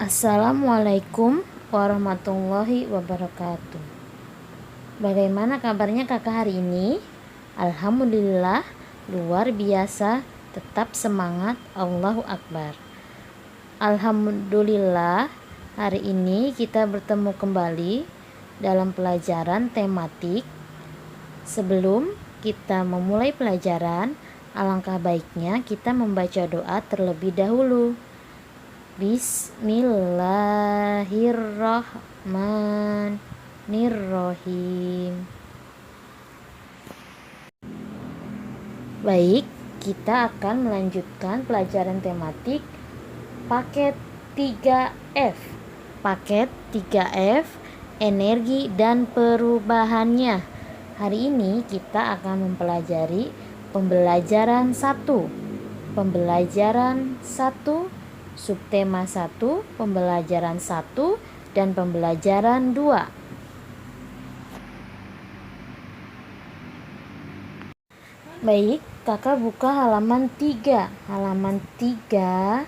Assalamualaikum warahmatullahi wabarakatuh. Bagaimana kabarnya kakak hari ini? Alhamdulillah, luar biasa, tetap semangat, Allahu Akbar. Alhamdulillah, hari ini kita bertemu kembali dalam pelajaran tematik. Sebelum kita memulai pelajaran, alangkah baiknya kita membaca doa terlebih dahulu. Bismillahirrahmanirrahim. Baik, kita akan melanjutkan pelajaran tematik paket 3F. Paket 3F, energi dan perubahannya. Hari ini kita akan mempelajari pembelajaran 1. Pembelajaran 1, subtema 1, pembelajaran 1, dan pembelajaran 2. Baik, kakak buka halaman 3. Halaman 3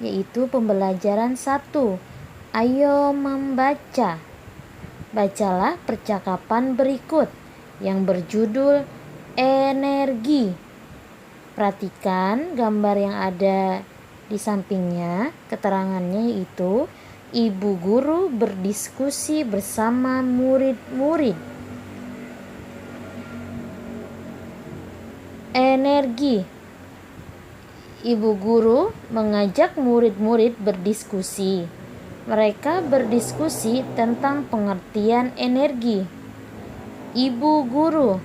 yaitu pembelajaran 1. Ayo membaca. Bacalah percakapan berikut yang berjudul energi. Perhatikan gambar yang ada di sampingnya. Keterangannya yaitu ibu guru berdiskusi bersama murid-murid. Energi. Ibu guru mengajak murid-murid berdiskusi. Mereka berdiskusi tentang pengertian energi. Ibu guru,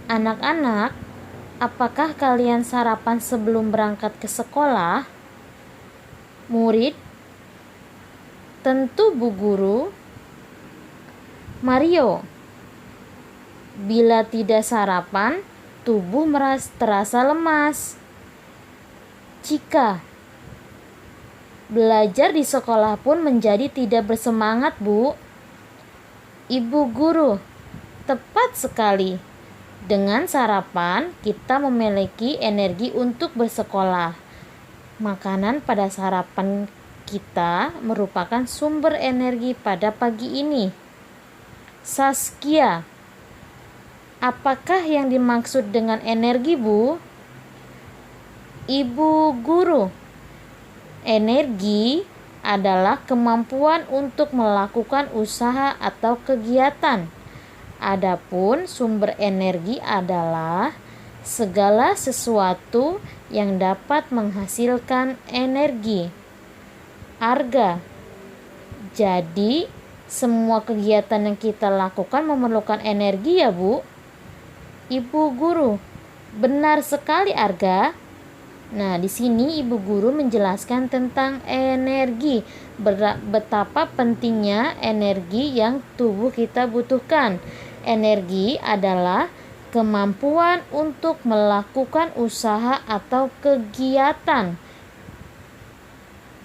anak-anak, apakah kalian sarapan sebelum berangkat ke sekolah? Murid, tentu Bu Guru. Mario, bila tidak sarapan, tubuh terasa lemas. Cika, belajar di sekolah pun menjadi tidak bersemangat, Bu. Ibu Guru, tepat sekali. Dengan sarapan, kita memiliki energi untuk bersekolah. Makanan pada sarapan kita merupakan sumber energi pada pagi ini. Saskia, apakah yang dimaksud dengan energi, Bu? Ibu Guru, energi adalah kemampuan untuk melakukan usaha atau kegiatan. Adapun sumber energi adalah segala sesuatu yang dapat menghasilkan energi. Arga, jadi semua kegiatan yang kita lakukan memerlukan energi ya, Bu? Ibu Guru, benar sekali Arga. Nah, di sini Ibu Guru menjelaskan tentang energi, betapa pentingnya energi yang tubuh kita butuhkan. Energi adalah kemampuan untuk melakukan usaha atau kegiatan.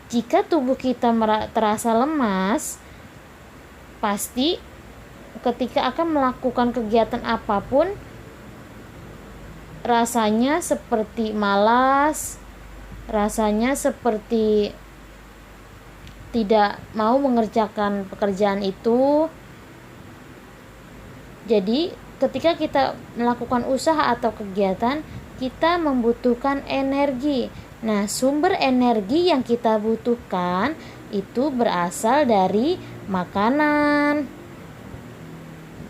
Jika tubuh kita terasa lemas, pasti ketika akan melakukan kegiatan apapun, rasanya seperti malas, rasanya seperti tidak mau mengerjakan pekerjaan itu. Jadi, ketika kita melakukan usaha atau kegiatan, kita membutuhkan energi. Nah, sumber energi yang kita butuhkan itu berasal dari makanan,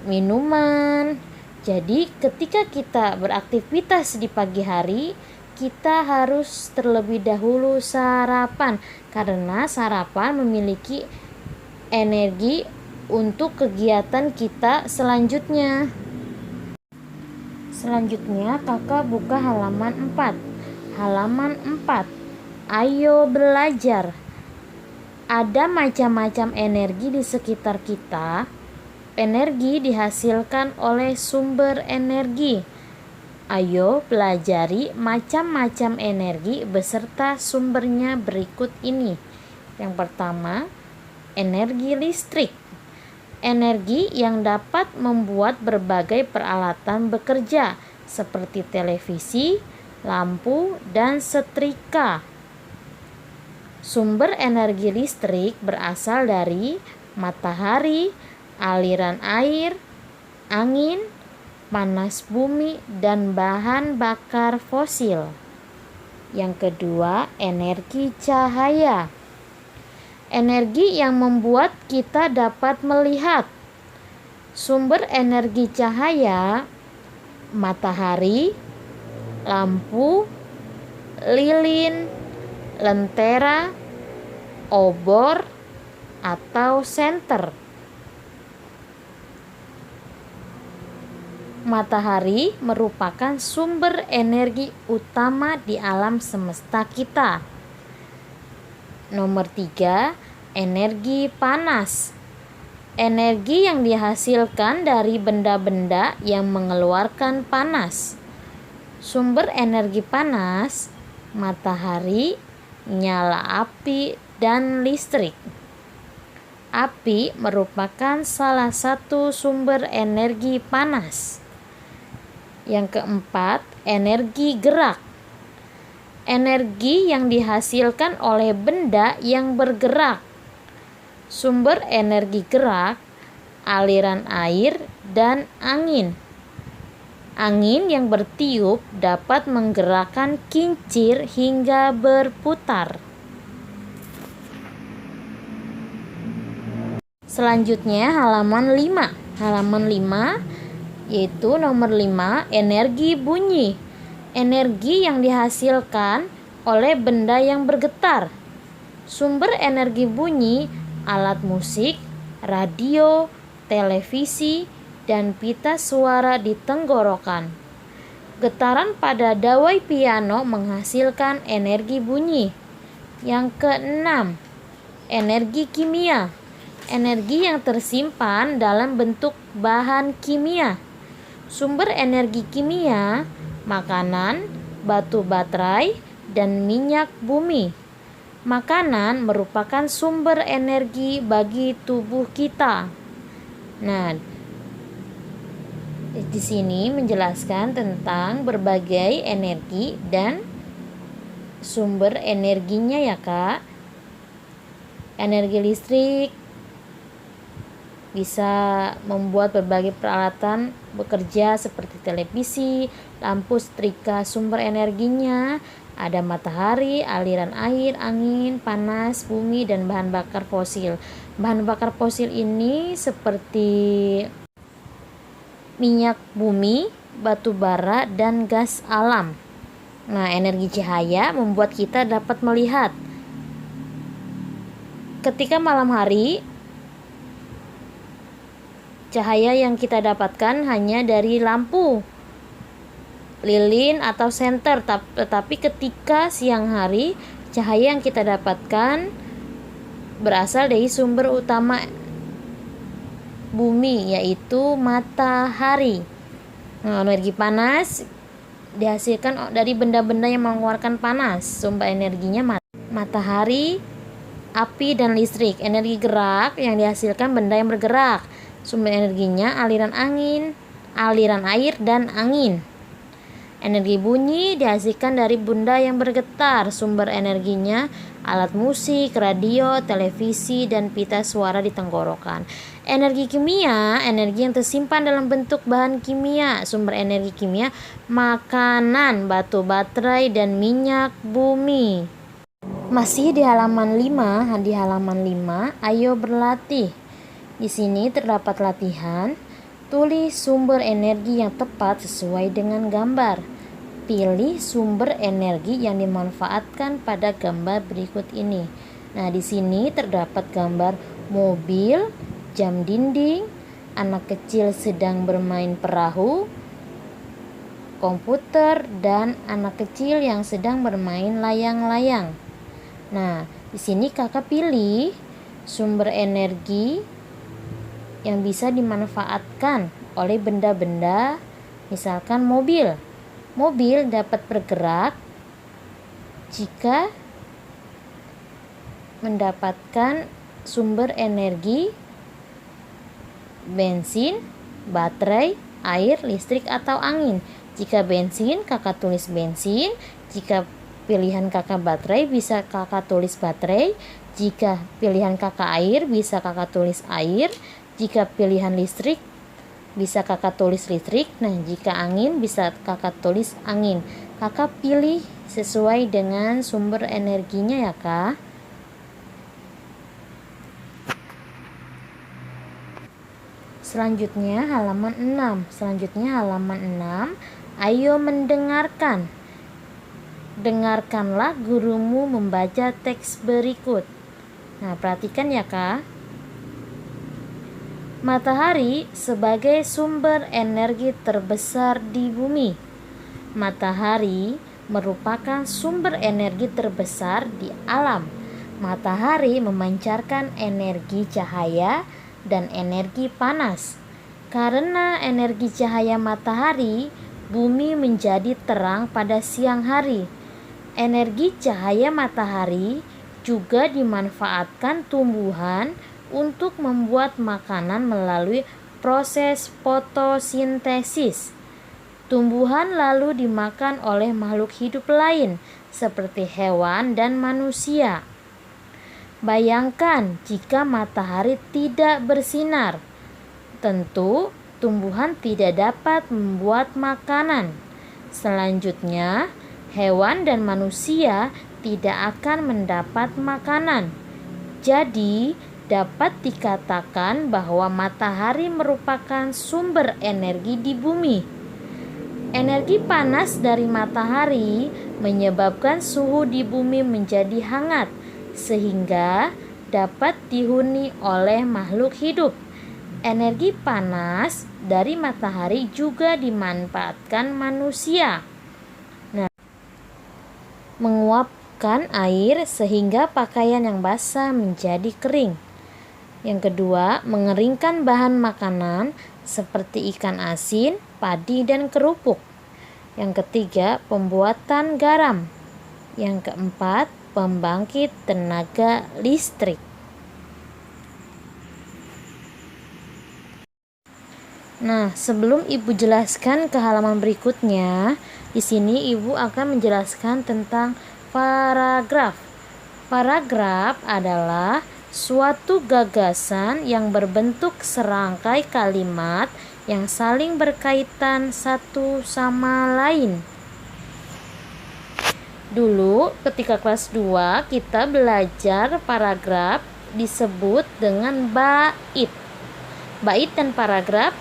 minuman. Jadi, ketika kita beraktivitas di pagi hari, kita harus terlebih dahulu sarapan, karena sarapan memiliki energi untuk kegiatan kita selanjutnya. Selanjutnya, kakak buka halaman 4. Halaman 4. Ayo belajar. Ada macam-macam energi di sekitar kita. Energi dihasilkan oleh sumber energi. Ayo pelajari macam-macam energi beserta sumbernya berikut ini. Yang pertama, energi listrik. Energi yang dapat membuat berbagai peralatan bekerja seperti televisi, lampu, dan setrika. Sumber energi listrik berasal dari matahari, aliran air, angin, panas bumi, dan bahan bakar fosil. Yang kedua, energi cahaya. Energi yang membuat kita dapat melihat. Sumber energi cahaya: matahari, lampu, lilin, lentera, obor, atau senter. Matahari merupakan sumber energi utama di alam semesta kita. Nomor 3, energi panas. Energi yang dihasilkan dari benda-benda yang mengeluarkan panas. Sumber energi panas: matahari, nyala api, dan listrik. Api merupakan salah satu sumber energi panas. Yang keempat, energi gerak. Energi yang dihasilkan oleh benda yang bergerak. Sumber energi gerak: aliran air dan angin. Angin yang bertiup dapat menggerakkan kincir hingga berputar. Selanjutnya halaman 5. Halaman 5 yaitu nomor 5, energi bunyi. Energi yang dihasilkan oleh benda yang bergetar. Sumber energi bunyi: alat musik, radio, televisi, dan pita suara di tenggorokan. Getaran pada dawai piano menghasilkan energi bunyi. Yang keenam, energi kimia. Energi yang tersimpan dalam bentuk bahan kimia. Sumber energi kimia: makanan, batu baterai, dan minyak bumi. Makanan merupakan sumber energi bagi tubuh kita. Nah, di sini menjelaskan tentang berbagai energi dan sumber energinya ya, Kak. Energi listrik bisa membuat berbagai peralatan bekerja seperti televisi, lampu, setrika. Sumber energinya ada matahari, aliran air, angin, panas bumi, dan bahan bakar fosil. Bahan bakar fosil ini seperti minyak bumi, batu bara, dan gas alam. Nah, energi cahaya membuat kita dapat melihat. Ketika malam hari, cahaya yang kita dapatkan hanya dari lampu, lilin, atau senter. Tetapi ketika siang hari, cahaya yang kita dapatkan berasal dari sumber utama bumi, yaitu matahari. Nah, energi panas dihasilkan dari benda-benda yang mengeluarkan panas. Sumber energinya matahari, api, dan listrik. Energi gerak yang dihasilkan benda yang bergerak. Sumber energinya aliran angin, aliran air, dan angin. Energi bunyi dihasilkan dari benda yang bergetar. Sumber energinya alat musik, radio, televisi, dan pita suara di tenggorokan. Energi kimia: energi yang tersimpan dalam bentuk bahan kimia. Sumber energi kimia: makanan, batu baterai, dan minyak bumi. Masih di halaman 5, ayo berlatih. Di sini terdapat latihan. Tulis sumber energi yang tepat sesuai dengan gambar. Pilih sumber energi yang dimanfaatkan pada gambar berikut ini. Nah, di sini terdapat gambar mobil, jam dinding, anak kecil sedang bermain perahu, komputer, dan anak kecil yang sedang bermain layang-layang. Nah, di sini kakak pilih sumber energi yang bisa dimanfaatkan oleh benda-benda. Misalkan mobil. Mobil dapat bergerak jika mendapatkan sumber energi bensin, baterai, air, listrik, atau angin. Jika bensin, kakak tulis bensin. Jika pilihan kakak baterai bisa kakak tulis baterai. Jika pilihan kakak air bisa kakak tulis air. Jika pilihan listrik bisa kakak tulis listrik. Nah, jika angin bisa kakak tulis angin. Kakak pilih sesuai dengan sumber energinya ya kak. Selanjutnya halaman 6. Ayo mendengarkan. Dengarkanlah gurumu membaca teks berikut. Nah, perhatikan ya kak. Matahari sebagai sumber energi terbesar di bumi. Matahari merupakan sumber energi terbesar di alam. Matahari memancarkan energi cahaya dan energi panas. Karena energi cahaya matahari, bumi menjadi terang pada siang hari. Energi cahaya matahari juga dimanfaatkan tumbuhan untuk membuat makanan melalui proses fotosintesis. Tumbuhan lalu dimakan oleh makhluk hidup lain seperti hewan dan manusia. Bayangkan jika matahari tidak bersinar, tentu tumbuhan tidak dapat membuat makanan. Selanjutnya, hewan dan manusia tidak akan mendapat makanan. Jadi, dapat dikatakan bahwa matahari merupakan sumber energi di bumi. Energi panas dari matahari menyebabkan suhu di bumi menjadi hangat, sehingga dapat dihuni oleh makhluk hidup. Energi panas dari matahari juga dimanfaatkan manusia. Nah, menguapkan air sehingga pakaian yang basah menjadi kering. Yang kedua, mengeringkan bahan makanan seperti ikan asin, padi, dan kerupuk. Yang ketiga, pembuatan garam. Yang keempat, pembangkit tenaga listrik. Nah, sebelum Ibu jelaskan ke halaman berikutnya, di sini Ibu akan menjelaskan tentang paragraf. Paragraf adalah suatu gagasan yang berbentuk serangkai kalimat yang saling berkaitan satu sama lain. Dulu ketika kelas 2 kita belajar paragraf disebut dengan bait. Bait dan paragraf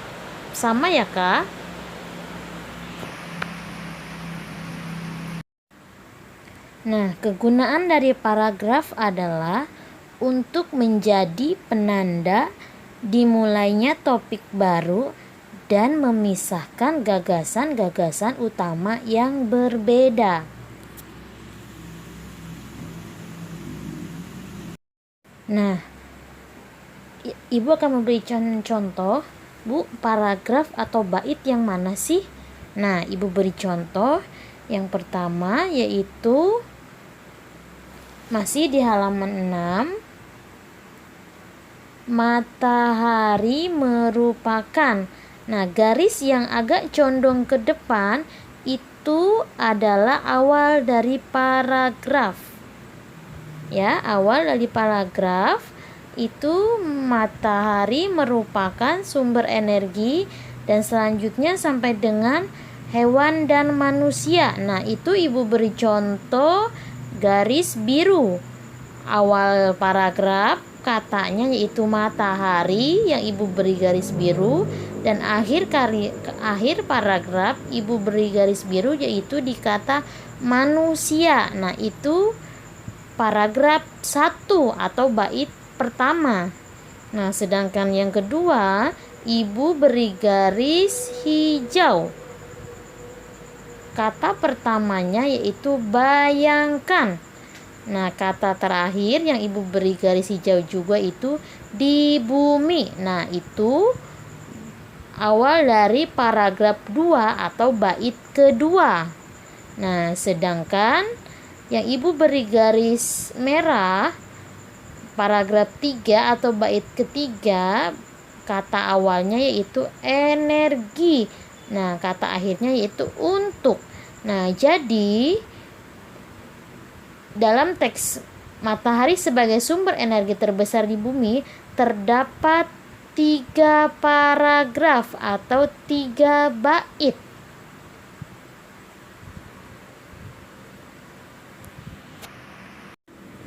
sama ya kak? Nah, kegunaan dari paragraf adalah untuk menjadi penanda dimulainya topik baru dan memisahkan gagasan-gagasan utama yang berbeda. Nah, Ibu akan memberi contoh, Bu, paragraf atau bait yang mana sih? Nah, Ibu beri contoh. Yang pertama yaitu masih di halaman 6. Matahari merupakan. Nah, garis yang agak condong ke depan itu adalah awal dari paragraf. Ya, awal dari paragraf itu matahari merupakan sumber energi, dan selanjutnya sampai dengan hewan dan manusia. Nah, itu Ibu beri contoh garis biru. Awal paragraf katanya yaitu matahari yang Ibu beri garis biru, dan akhir paragraf Ibu beri garis biru yaitu di kata manusia. Nah, itu paragraf 1 atau bait pertama. Nah, sedangkan yang kedua Ibu beri garis hijau. Kata pertamanya yaitu bayangkan. Nah, kata terakhir yang Ibu beri garis hijau juga itu di bumi. Nah, itu awal dari paragraf 2 atau bait kedua. Nah, sedangkan yang Ibu beri garis merah paragraf 3 atau bait ketiga, kata awalnya yaitu energi. Nah, kata akhirnya yaitu untuk. Nah, jadi Dalam teks matahari sebagai sumber energi terbesar di bumi terdapat 3 paragraf atau 3 bait.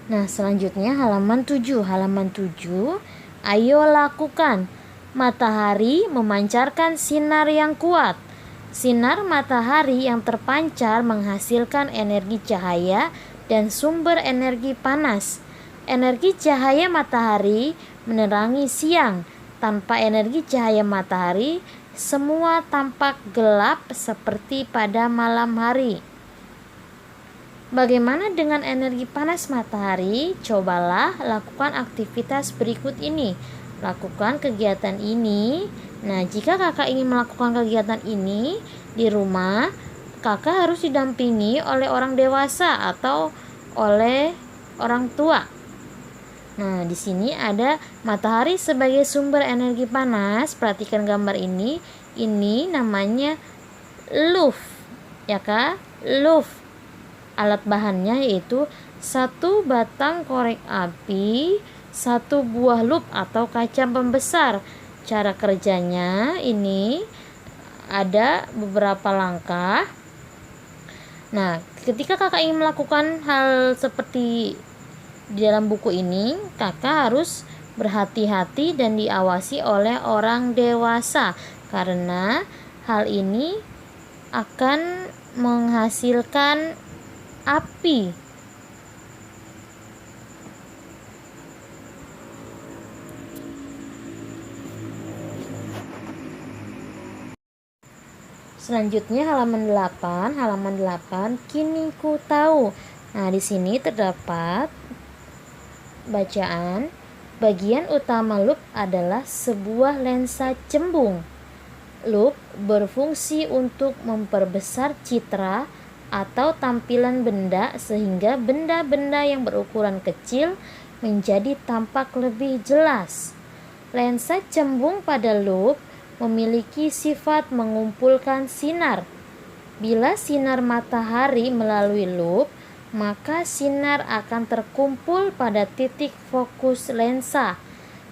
Nah, selanjutnya halaman 7. Halaman 7, ayo lakukan. Matahari memancarkan sinar yang kuat. Sinar matahari yang terpancar menghasilkan energi cahaya dan sumber energi panas. Energi cahaya matahari menerangi siang. Tanpa energi cahaya matahari, semua tampak gelap seperti pada malam hari. Bagaimana dengan energi panas matahari? Cobalah lakukan aktivitas berikut ini. Lakukan kegiatan ini. Nah, jika kakak ingin melakukan kegiatan ini di rumah, kakak harus didampingi oleh orang dewasa atau oleh orang tua. Nah, di sini ada matahari sebagai sumber energi panas. Perhatikan gambar ini. Ini namanya luf, ya kak? Luf. Alat bahannya yaitu 1 batang korek api, 1 buah lup atau kaca pembesar. Cara kerjanya ini ada beberapa langkah. Nah, ketika kakak ingin melakukan hal seperti di dalam buku ini, kakak harus berhati-hati dan diawasi oleh orang dewasa karena hal ini akan menghasilkan api. Selanjutnya halaman 8, kini ku tahu. Nah, di sini terdapat bacaan. Bagian utama lup adalah sebuah lensa cembung. Lup berfungsi untuk memperbesar citra atau tampilan benda sehingga benda-benda yang berukuran kecil menjadi tampak lebih jelas. Lensa cembung pada lup memiliki sifat mengumpulkan sinar. Bila sinar matahari melalui lup, maka sinar akan terkumpul pada titik fokus lensa.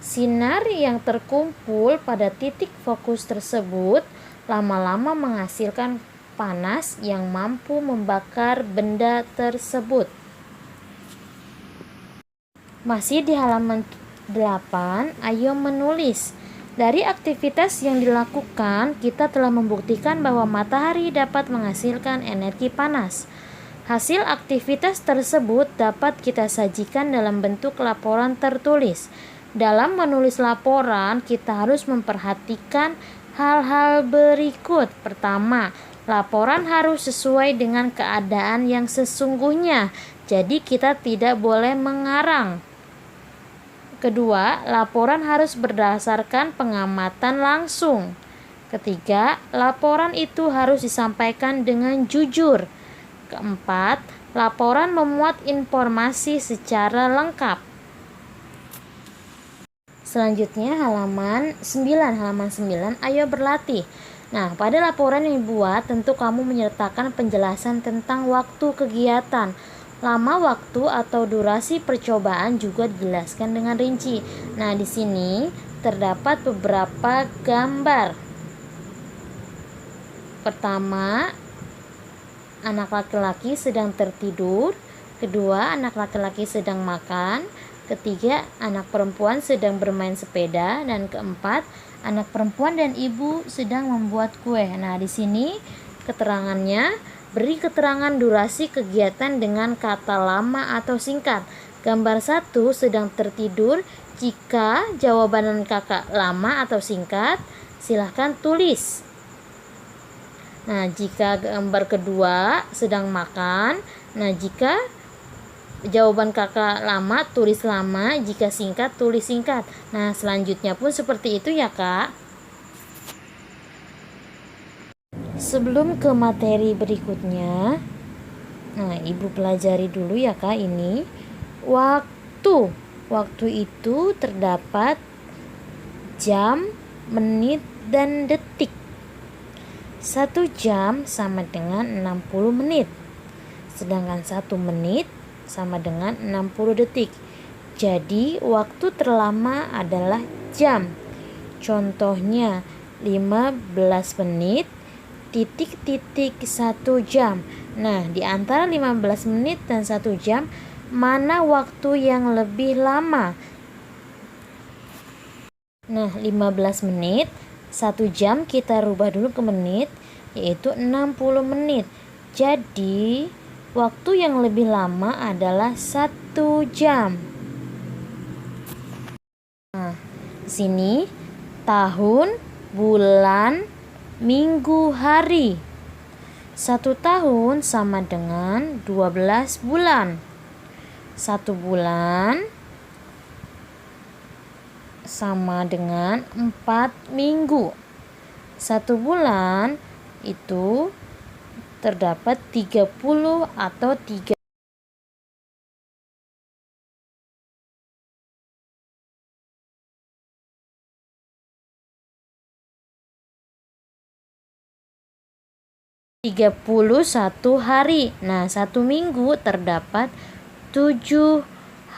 Sinar yang terkumpul pada titik fokus tersebut lama-lama menghasilkan panas yang mampu membakar benda tersebut. Masih di halaman 8, ayo menulis. Dari aktivitas yang dilakukan, kita telah membuktikan bahwa matahari dapat menghasilkan energi panas. Hasil aktivitas tersebut dapat kita sajikan dalam bentuk laporan tertulis. Dalam menulis laporan, kita harus memperhatikan hal-hal berikut. Pertama, laporan harus sesuai dengan keadaan yang sesungguhnya. Jadi kita tidak boleh mengarang. Kedua, laporan harus berdasarkan pengamatan langsung. Ketiga, laporan itu harus disampaikan dengan jujur. Keempat, laporan memuat informasi secara lengkap. Selanjutnya halaman 9, ayo berlatih. Nah, pada laporan yang dibuat tentu kamu menyertakan penjelasan tentang waktu kegiatan. Lama waktu atau durasi percobaan juga dijelaskan dengan rinci. Nah, di sini terdapat beberapa gambar. Pertama, anak laki-laki sedang tertidur. Kedua, anak laki-laki sedang makan. Ketiga, anak perempuan sedang bermain sepeda. Dan keempat, anak perempuan dan ibu sedang membuat kue. Nah, di sini keterangannya. Beri keterangan durasi kegiatan dengan kata lama atau singkat. Gambar 1 sedang tertidur. Jika jawaban kakak lama atau singkat, silahkan tulis. Nah, jika gambar kedua sedang makan. Nah, jika jawaban kakak lama, tulis lama. Jika singkat, tulis singkat. Nah, selanjutnya pun seperti itu ya kak. Sebelum ke materi berikutnya, nah ibu pelajari dulu ya kak ini. Waktu itu terdapat jam, menit, dan detik. 1 jam sama dengan 60 menit. Sedangkan 1 menit sama dengan 60 detik. Jadi waktu terlama adalah jam. Contohnya 15 menit titik-titik 1 jam. Nah, di antara 15 menit dan 1 jam, mana waktu yang lebih lama? Nah, 15 menit, 1 jam kita rubah dulu ke menit, yaitu 60 menit. Jadi, waktu yang lebih lama adalah 1 jam. Nah, di sini tahun, bulan, minggu, hari. 1 tahun sama dengan 12 bulan. 1 bulan sama dengan 4 minggu. 1 bulan itu terdapat 30 atau 31 hari. Nah, 1 minggu terdapat 7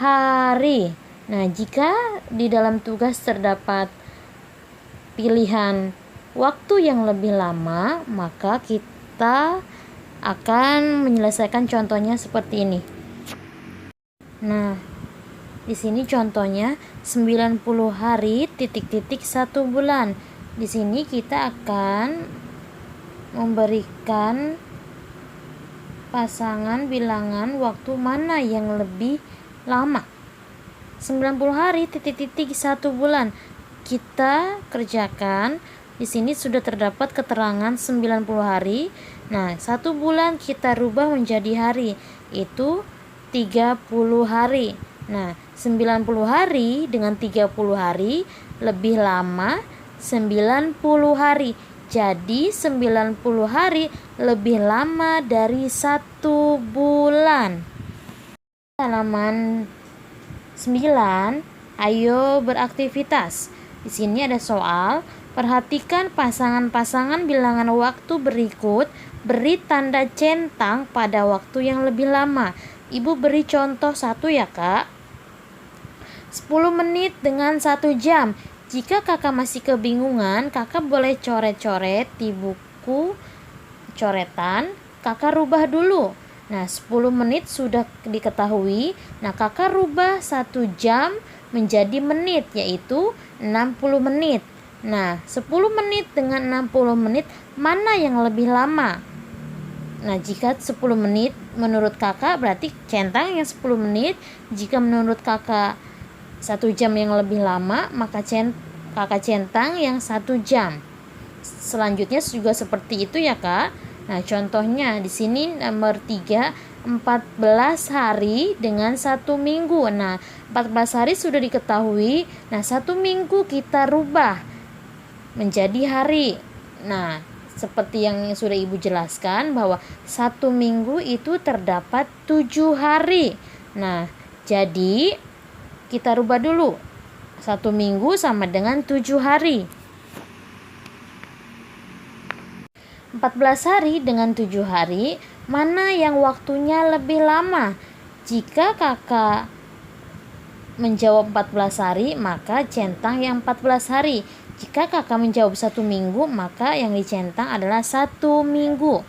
hari. Nah, jika di dalam tugas terdapat pilihan waktu yang lebih lama, maka kita akan menyelesaikan contohnya seperti ini. Nah, di sini contohnya 90 hari titik-titik 1 bulan. Di sini kita akan memberikan pasangan bilangan waktu mana yang lebih lama. 90 hari titik-titik 1 bulan. Kita kerjakan. Di sini sudah terdapat keterangan 90 hari. Nah, 1 bulan kita rubah menjadi hari. Itu 30 hari. Nah, 90 hari dengan 30 hari lebih lama 90 hari. Jadi 90 hari lebih lama dari 1 bulan. Halaman 9, ayo beraktivitas. Di sini ada soal. Perhatikan pasangan-pasangan bilangan waktu berikut. Beri tanda centang pada waktu yang lebih lama. Ibu beri contoh 1 ya, Kak. 10 menit dengan 1 jam. Jika kakak masih kebingungan, kakak boleh coret-coret di buku coretan. Kakak rubah dulu. Nah, 10 menit sudah diketahui. Nah, kakak rubah 1 jam menjadi menit, yaitu 60 menit. Nah, 10 menit dengan 60 menit, mana yang lebih lama? Nah, jika 10 menit menurut kakak, berarti centang yang 10 menit. Jika menurut kakak 1 jam yang lebih lama, maka kakak centang yang 1 jam. Selanjutnya juga seperti itu ya, Kak. Nah, contohnya di sini nomor 3, 14 hari dengan 1 minggu. Nah, 14 hari sudah diketahui. Nah, 1 minggu kita rubah menjadi hari. Nah, seperti yang sudah Ibu jelaskan bahwa 1 minggu itu terdapat 7 hari. Nah, jadi kita rubah dulu. 1 minggu sama dengan 7 hari. 14 hari dengan 7 hari, mana yang waktunya lebih lama? Jika kakak menjawab 14 hari, maka centang yang 14 hari. Jika kakak menjawab 1 minggu, maka yang dicentang adalah 1 minggu.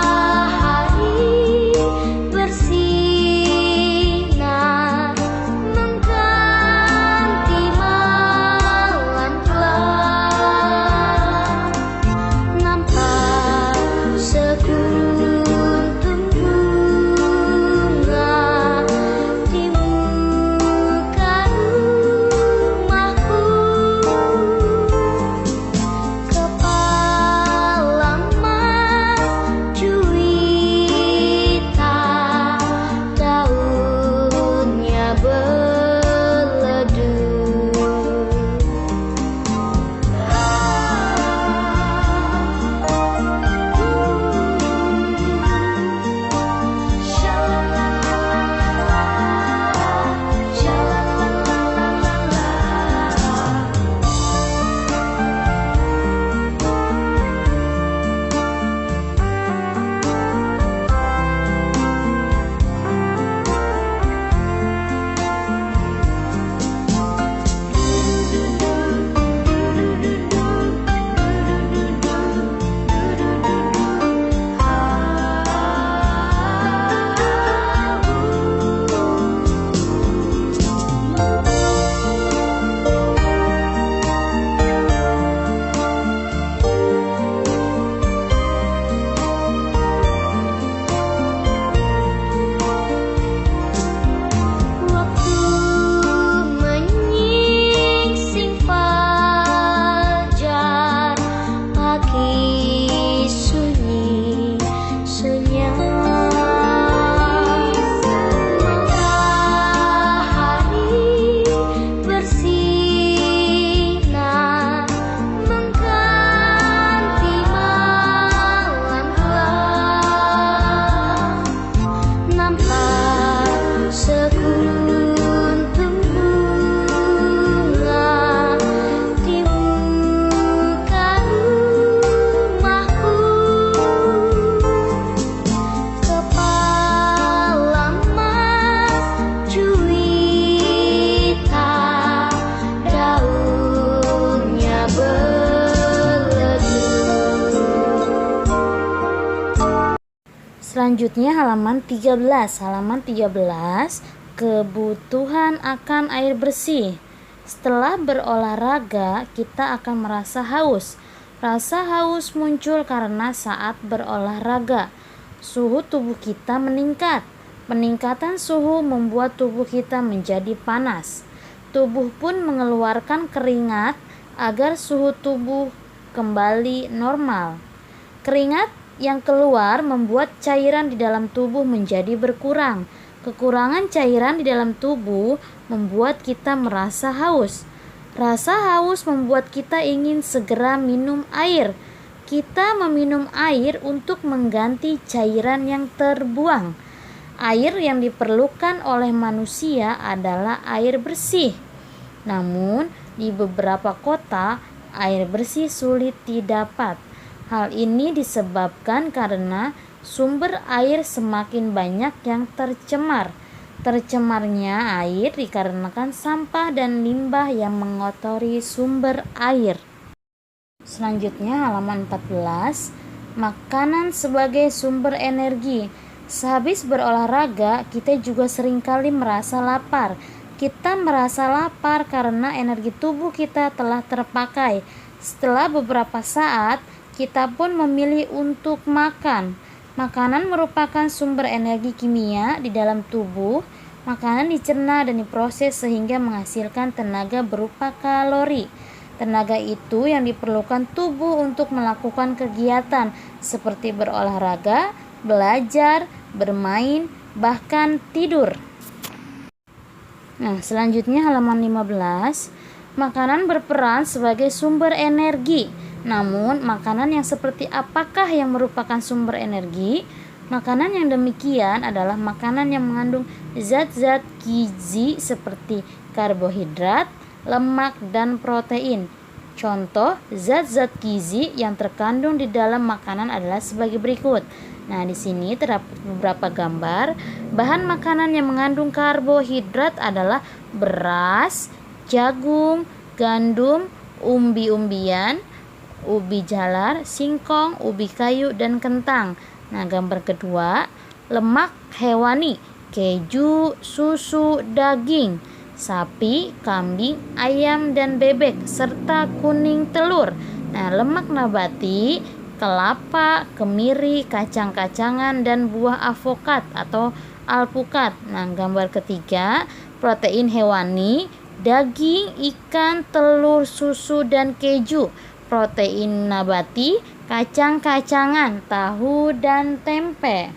Matahari bersih Selanjutnya halaman 13. Halaman 13, kebutuhan akan air bersih. Setelah berolahraga, kita akan merasa haus. Rasa haus muncul karena saat berolahraga, suhu tubuh kita meningkat. Peningkatan suhu membuat tubuh kita menjadi panas. Tubuh pun mengeluarkan keringat agar suhu tubuh kembali normal. Keringat yang keluar membuat cairan di dalam tubuh menjadi berkurang. Kekurangan cairan di dalam tubuh membuat kita merasa haus. Rasa haus membuat kita ingin segera minum air. Kita meminum air untuk mengganti cairan yang terbuang. Air yang diperlukan oleh manusia adalah air bersih. Namun, di beberapa kota, air bersih sulit didapat. Hal ini disebabkan karena sumber air semakin banyak yang tercemar. Tercemarnya air dikarenakan sampah dan limbah yang mengotori sumber air. Selanjutnya halaman 14, makanan sebagai sumber energi. Sehabis berolahraga, kita juga seringkali merasa lapar. Kita merasa lapar karena energi tubuh kita telah terpakai. Setelah beberapa saat, kita pun memilih untuk makan. Makanan merupakan sumber energi kimia di dalam tubuh. Makanan dicerna dan diproses sehingga menghasilkan tenaga berupa kalori. Tenaga itu yang diperlukan tubuh untuk melakukan kegiatan seperti berolahraga, belajar, bermain, bahkan tidur. Nah, selanjutnya halaman 15. Makanan berperan sebagai sumber energi. Namun, makanan yang seperti apakah yang merupakan sumber energi? Makanan yang demikian adalah makanan yang mengandung zat-zat gizi seperti karbohidrat, lemak, dan protein. Contoh zat-zat gizi yang terkandung di dalam makanan adalah sebagai berikut. Nah, di sini terdapat beberapa gambar. Bahan makanan yang mengandung karbohidrat adalah beras, jagung, gandum, umbi-umbian, ubi jalar, singkong, ubi kayu, dan kentang. Nah, gambar kedua, lemak hewani, keju, susu, daging, sapi, kambing, ayam, dan bebek, serta kuning telur. Nah, lemak nabati, kelapa, kemiri, kacang-kacangan, dan buah avokat atau alpukat. Nah, gambar ketiga, protein hewani, daging, ikan, telur, susu, dan keju. Protein nabati, kacang-kacangan, tahu, dan tempe.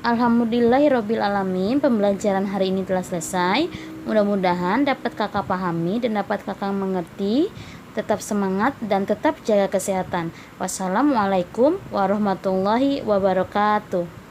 Alhamdulillahirrabbilalamin, pembelajaran hari ini telah selesai. Mudah-mudahan dapat kakak pahami dan dapat kakak mengerti. Tetap semangat dan tetap jaga kesehatan. Wassalamualaikum warahmatullahi wabarakatuh.